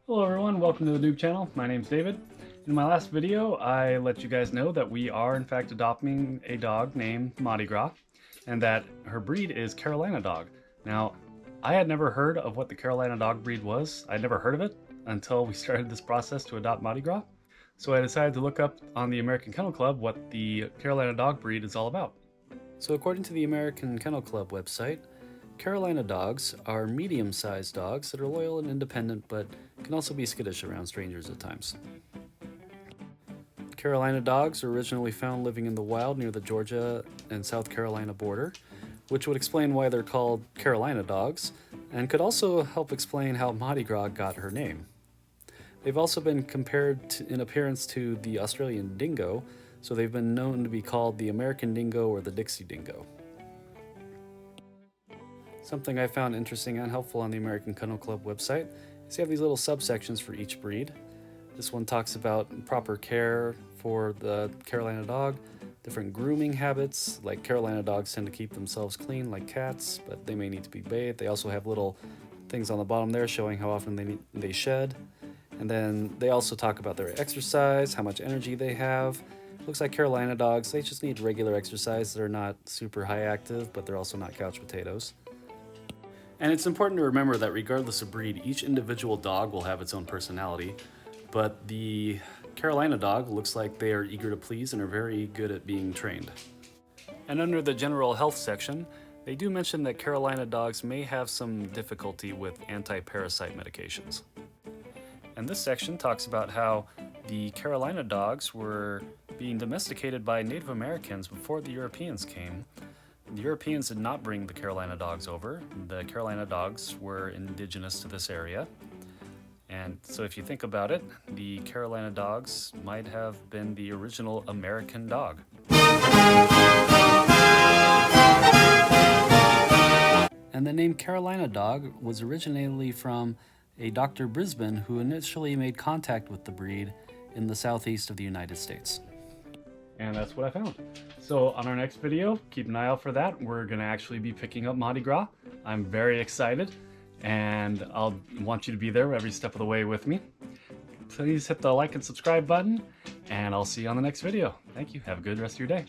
Hello everyone, welcome to the noob channel. My name's David. In my last video, I let you guys know that we are in fact adopting a dog named Mardi Gras, and that her breed is Carolina dog. Now, I had never heard of what the Carolina dog breed was. I'd never heard of it until we started this process to adopt Mardi Gras. So I decided to look up on the American Kennel Club what the Carolina dog breed is all about. So according to the American Kennel Club website, Carolina dogs are medium-sized dogs that are loyal and independent, but can also be skittish around strangers at times. Carolina dogs are originally found living in the wild near the Georgia and South Carolina border, which would explain why they're called Carolina dogs, and could also help explain how Mardi Gras got her name. They've also been compared in appearance to the Australian dingo, so they've been known to be called the American dingo or the Dixie dingo. Something I found interesting and helpful on the American Kennel Club website is you have these little subsections for each breed. This one talks about proper care for the Carolina dog, different grooming habits, like Carolina dogs tend to keep themselves clean like cats, but they may need to be bathed. They also have little things on the bottom there showing how often they shed. And then they also talk about their exercise, how much energy they have. Looks like Carolina dogs, they just need regular exercise. They're not super high active, but they're also not couch potatoes. And it's important to remember that regardless of breed, each individual dog will have its own personality, but the Carolina dog looks like they are eager to please and are very good at being trained. And under the general health section, they do mention that Carolina dogs may have some difficulty with anti-parasite medications. And this section talks about how the Carolina dogs were being domesticated by Native Americans before the Europeans came. The Europeans did not bring the Carolina dogs over. The Carolina dogs were indigenous to this area. And so if you think about it, the Carolina dogs might have been the original American dog. And the name Carolina dog was originally from a Dr. Brisbane who initially made contact with the breed in the southeast of the United States. And that's what I found. So on our next video, keep an eye out for that. We're gonna actually be picking up Mardi Gras. I'm very excited, and I'll want you to be there every step of the way with me. Please hit the like and subscribe button, and I'll see you on the next video. Thank you. Have a good rest of your day.